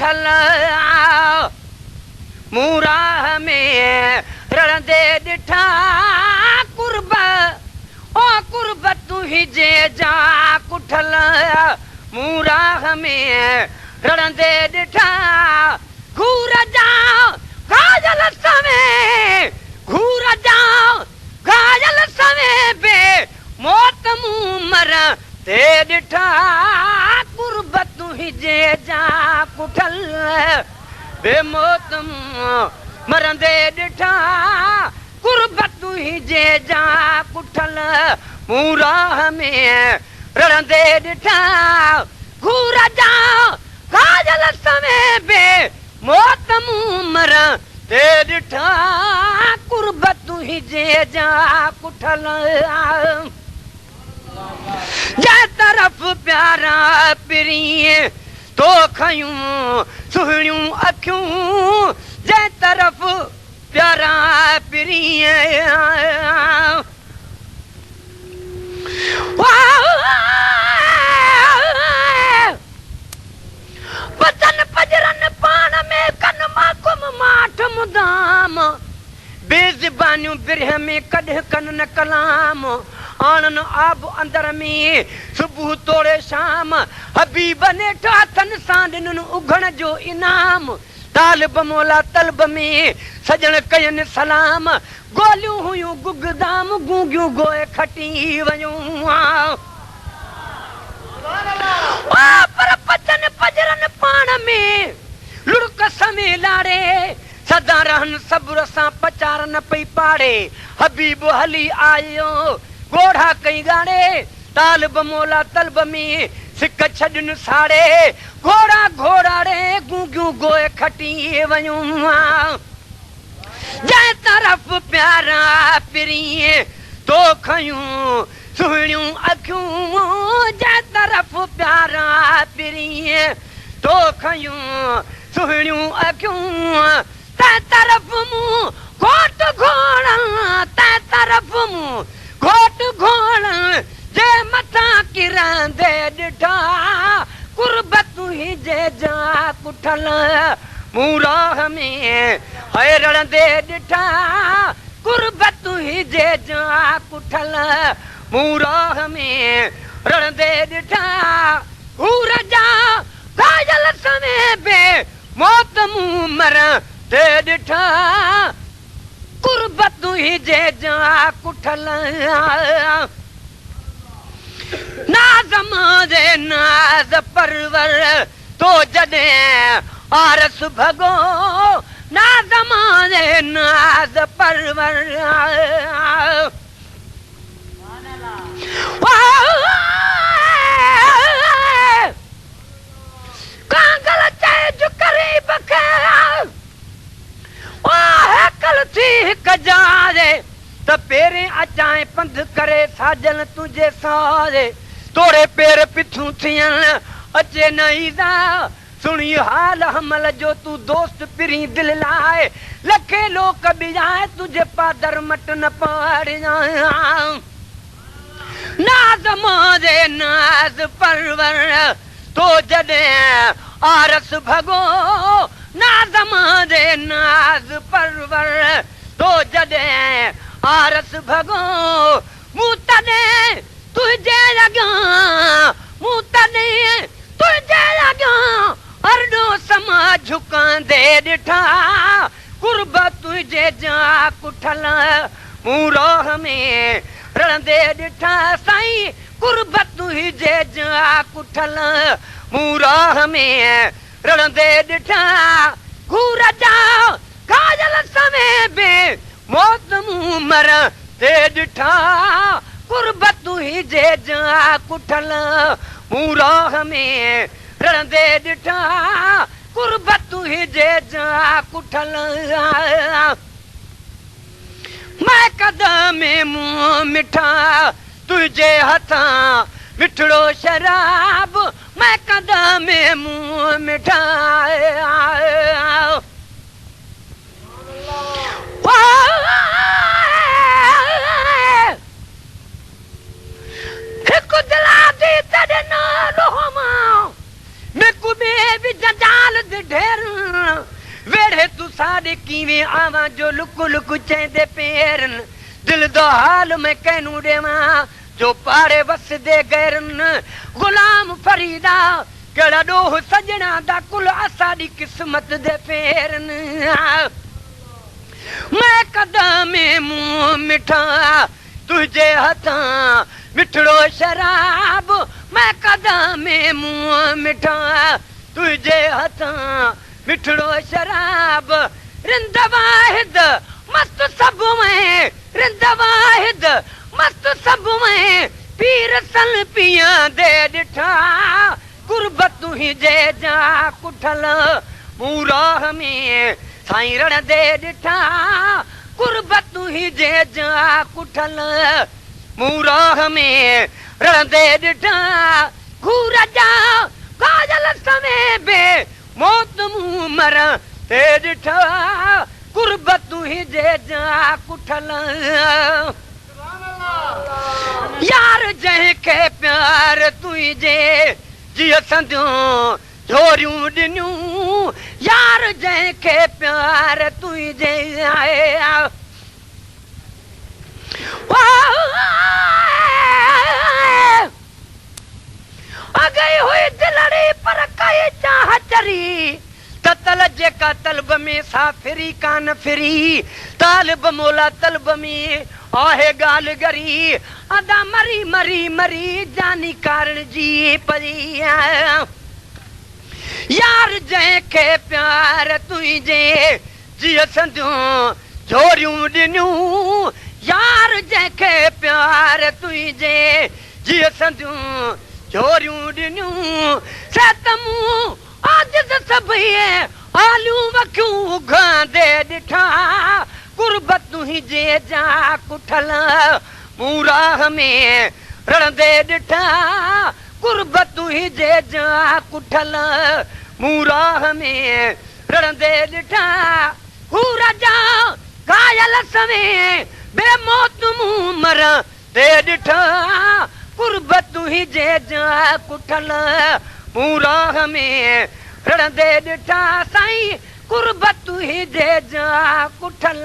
कुठल मूं राह में रड़ंदे ॾिठा कुर्ब ओ कुर्ब तूं ही जे जा कुठल मूं राह में रड़ंदे ॾिठा घूर जा घायल सवें घूर जा घायल सवें बे मौत मूं मर ते ॾिठा कुर्ब तूं ही जे जा कुठल बे मौत मूं मरंदे ॾिठा कुर्ब तूं ही जे जा कुठल मूं राह में रड़ंदे ॾिठा घूर जा घायल सवें बे मौत मूं मर ते ॾिठा कुर्ब तूं ही जे जा कुठल जंहिं तरफ़ प्यारा पिरीं तो खयूं सुहिणियूं अखियूं जंहिं तरफ़ प्यारा पिरीं बचन पजरन पाण में कन माकुम माठ मुदाम बेज़बानियूं बिरह में कॾहिं कन न कलाम आणन आब अंदर में सुबुह तोड़े शाम हबीब ने ठाथन सां ॾिननि उघण जो इनाम तालिब मौला तलब में सजण कयनि सलाम गोलियूं हुयूं गुगदाम गूंगियूं गोए खटी वयूं पर बचन पजरन पाण में लुड़क समें लाड़े सदा रहन सब्र सां पचार न पई पाड़े हबीब हली आयो गोढ़ा कई गाड़े तालिब मौला तलब में सिक छॾनि साड़े घोड़ा घोड़ाड़े गूंगियूं गोए खटी वयूं जंहिं तरफ़ प्यारा पिरीं तो खयूं सुहिणियूं अखियूं जंहिं तरफ़ प्यारा पिरीं तो खयूं सुहिणियूं अखियूं तंहिं तरफ़ मूं घोट घोड़ तंहिं तरफ़ मूं घोट घोड़ जे मथां किरंदे ॾिठा कुर्ब तूं ही जे जा कुठल मूं राह में रड़ंदे ॾिठा कुर्ब तूं ही जे जा कुठल मूं राह में रड़ंदे ॾिठा घूर जा घायल सवें बे मौत मूं मर ते ॾिठा कुर्ब तूं ही जे जा कुठल नाज़ मांजे नाज़ परवर तो जॾहिं आरस भॻो नाज़ मांजे नाज़ परवर कांगल चए जो करीब खे कल थी हिक जारे त पेरें अचाए पंध करे साजन तुझे सारे तोड़े पेर पिथूं थियन अचे न ईंदा सुणी हाल हमल जो तू दोस्त पिरी दिल लाए लखे लोक बिजाए तुझे पादर मट न पाड़ नाज मांजे नाज परवर तो जॾहिं आरस भॻो नाज मांजे नाज परवर तो जॾहिं आरस भॻो मूं तॾहिं तुंहिंजे लॻां मूं तॾहिं तुंहिंजे लॻां अरडो समा झुकांदे ॾिठा कुर्ब तुंहिंजे जा कुठल मूं राह में रड़ंदे ॾिठा साईं कुर्ब तुंहिंजे जा कुठल मूं राह में रड़ंदे ॾिठा घूर जा घायल सवें बे मौत मूं मर ते ॾिठा कुर्ब तुंहिंजे जा कुठल मूं राह में रड़ंदे ॾिठा कुर्ब तुंहिंजे जा कुठल मैं कदम मूं मिठा तुंहिंजे हथां मिठड़ो शराब मैं कदम मूं मिठा हिकु दिला दी तॾहिं न लोहमा मिकु में बि जंजाल दि ढेर ॾे कीवे आवां जो लुक लुक चेंदे पेरन दिल दो हाल मैं कहनू ॾेवां जो पाड़े वसदे गैरन गुलाम फरीदा केड़ा डोह सजना दा कुल असाडी किस्मत दे फेरन मैं कदमे मुंह मिठा तुझे हथां मिठड़ो शराब मैं कदमे मुंह मिठा तुझे हथां मिठड़ो शराब रिंद वाहिद मस्त सब में रिंद वाहिद मस्त सब में पीर सन पिया दे डिठा गुरबत ही जे जा कुठल मूराह में साईं रण दे डिठा गुरबत ही जे जा कुठल मूराह में रण दे डिठा घूर जा काजल समय बे मौत मुंह मर ते डिठा गुरबत ही जे जा कुठल यार जंहिंखे प्यार तुंहिंजे जिय संदियूं झोरियूं ॾिनियूं यार जंहिंखे प्यार तुंहिंजे अगई हुई दिलड़ी पर कई चाह चरी तल जेका तलब में साफिरी कान फिरी तालिब मोला तलब में आहे गाल गरी अदा मरी मरी मरी जानी कारण जी परी यार जंहिंखे प्यार तुंहिंजे जिय संदियूं झोरियूं ॾिनियूं यार जंहिंखे प्यार तुंहिंजे जिय संदियूं झोरियूं ॾिनियूं सतमूं आजिज़ सभई आलियूं वखियूं घांदे ॾिठा गुरबत तुंहिंजे जा कुठल मूं राह में रणदे ॾिठा गुरबत तुंहिंजे जा कुठल मूं राह में रणदे ॾिठा हू राजा घायल समय बेमौत मूं मर दे ॾिठा गुरबत तुंहिंजे जा कुठल मूं राह में रणदे ॾिठा साईं गुरबत तुंहिंजे जा कुठल